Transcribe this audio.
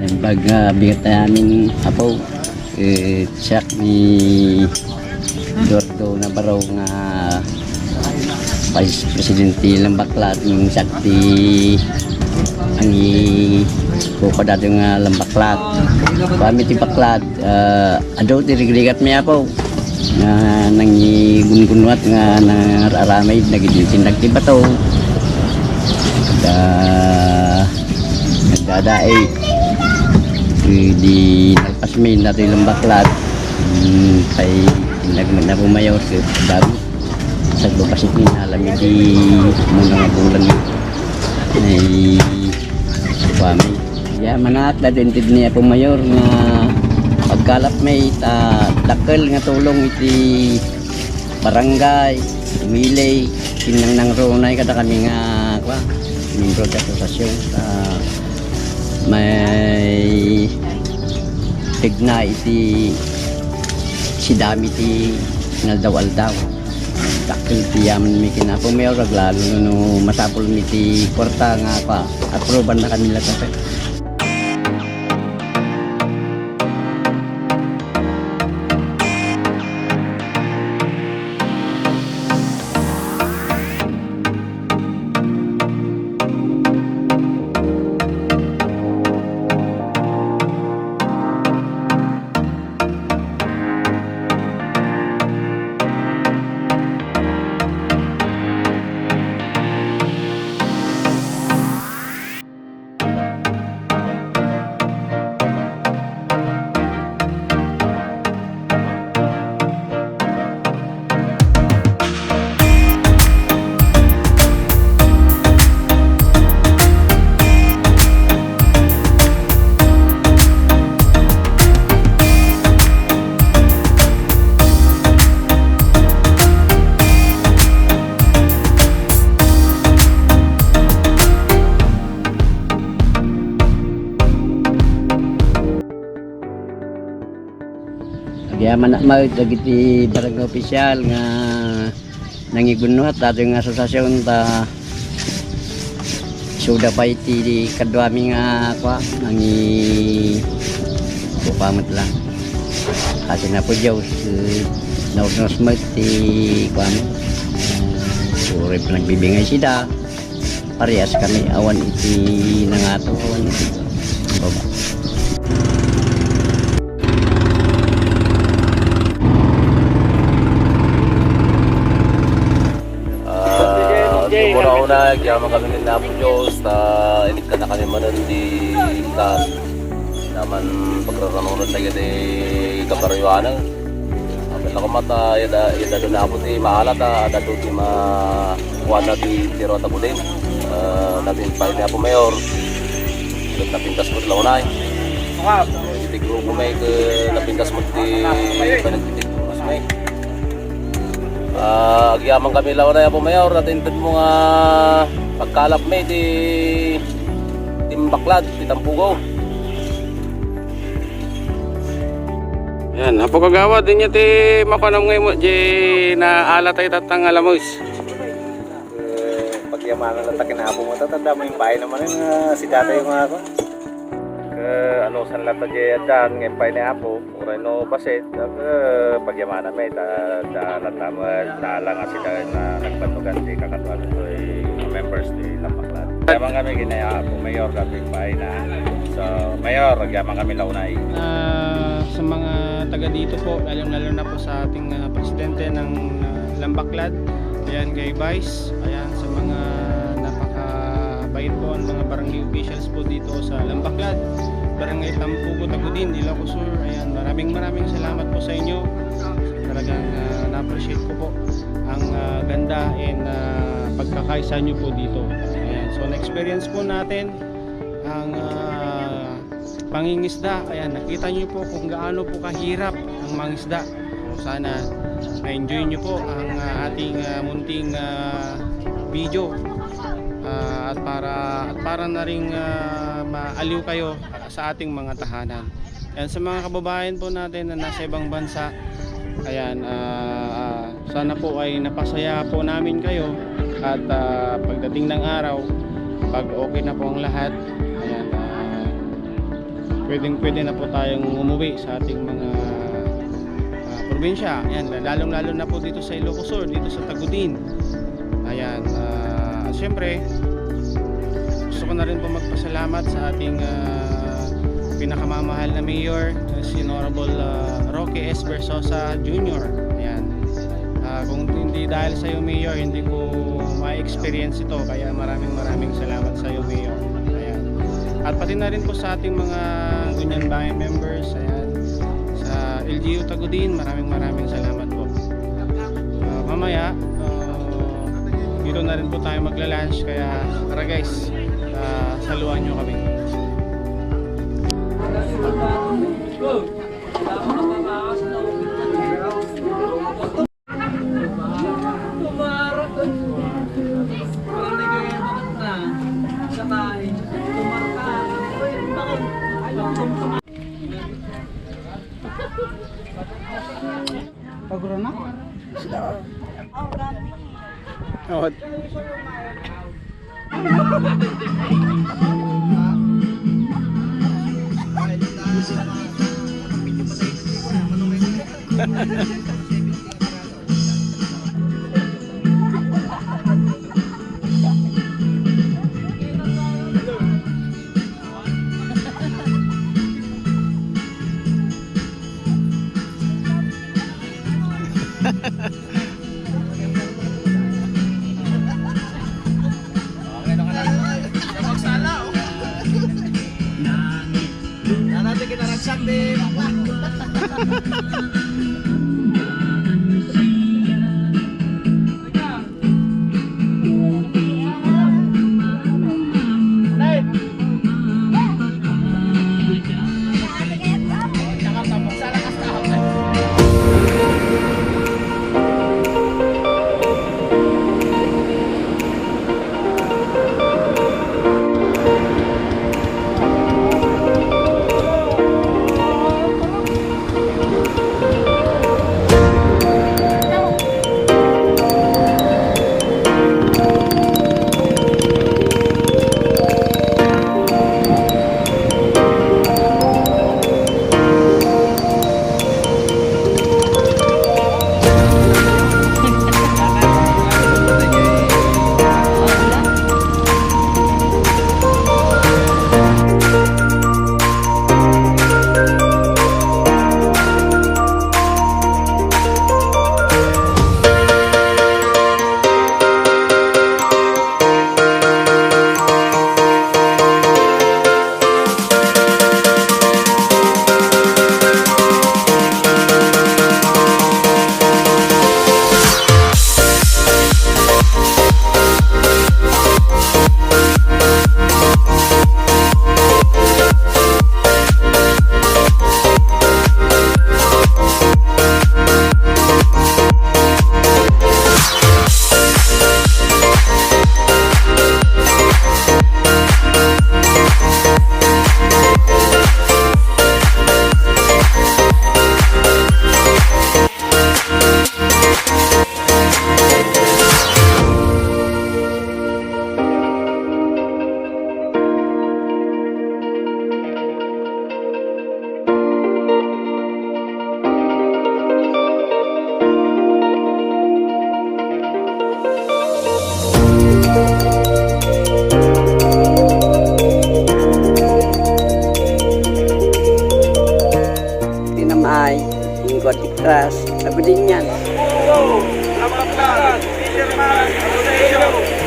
Yan pag bigat namin apo siyak ni Dordo na baraw nga Vice Presidente ng Baklat yung sakti ang ko dati nga lambaklat kami ti baklat ado ti rigligat mi apo nga nangigungunwat nga nararamay nagitindag ti bato nagdadae di nagpasmin natin lambaklat kay tinagman na pumayaw sa bago sa bapasit ni alam di muna nga bulan ay kami ya manat na dentid niya po mayor nga pagkalap may dakkel nga tulong iti barangay umilay kinang nang ronay kada kami nga membro sa asosasyon may tigna iti si dami ti naldaw-aldaw dakil ti yaman mi kinapo mayor lalo no masapol mi ti kwarta nga aproban na kanila sa kaya manakmay dagiti barangay opisyal nga nangigunot ato nga asosasyon ta suda pa iti kadwami nga nangi bupamat lang kasi na po Diyos nausnos mo iti kwami sure pa nagbibingay sida parehas kami awan iti nangaton baba. Una gyama kami ng Napo Diyos inik ka na kami manan di tas naman pagraranunod na yun kaparyuanan apel ako mata yada doon na po di maalat dado di makuha na di tiro at abulin natin pa niya po mayor napintas mo lang unay hindi grupo may napintas mo di panagtitig mas may agyaman kami lawan na po mayor natintid mo nga pagkalap may di Baklat, di Tampugo. Yan, hapo kagawa din niya ti makanam ngay mo di na ala tayo tatang alamos. Pagyamanan lang takin hapo mo tatanda mo yung bahay naman yung si tatay yung ako. Ano san lata di dan ngayon pa ni hapo uray no basit pagyamanan may lataman nalang sila na nagbantugan di kakatuan to members di Baklat. Yaman kami ginaya po mayor kami bahay na so mayor yaman kami launay. Sa mga taga dito po lalo na po sa ating presidente ng Baklat, ayan kay Vice, ayan sa mga napakabait po ang mga barangay officials po dito sa Baklat, Barangay Tampugo, Tagudin, Ilocos Sur. Ayan, maraming salamat po sa inyo. Talagang na-appreciate ko po ang ganda and pagkakaisa nyo po dito. Ayan, so na-experience po natin ang pangingisda. Ayan, nakita nyo po kung gaano po kahirap ang mangisda. So, sana na-enjoy nyo po ang ating munting video at para na ring maaliw kayo sa ating mga tahanan. Ayan, sa mga kababayan po natin na nasa ibang bansa, ayan, sana po ay napasaya po namin kayo at pagdating ng araw, pag okay na po ang lahat, ayan, pwede na po tayong umuwi sa ating mga probinsya. Ayan, lalong-lalo na po dito sa Ilocos Sur, dito sa Tagudin. Ayan, at syempre gusto ko na rin po magpasalamat sa ating pinakamamahal na mayor, si Honorable Roque S. Versosa Jr. Ayan, kung hindi dahil sa iyo, Mayor, hindi ko ma-experience ito, kaya maraming salamat sa iyo, Mayor. Ayan, at pati na rin po sa ating mga Gunyan Bayan members, ayan, sa LGU Tagudin, maraming salamat po. Mamaya dito na rin po tayo magla-lunch, kaya tara guys, saluhan nyo kami. Paguro na? Oh. Nanate kita ragsak din. Ikras, sabi din yan. Fisherman Association.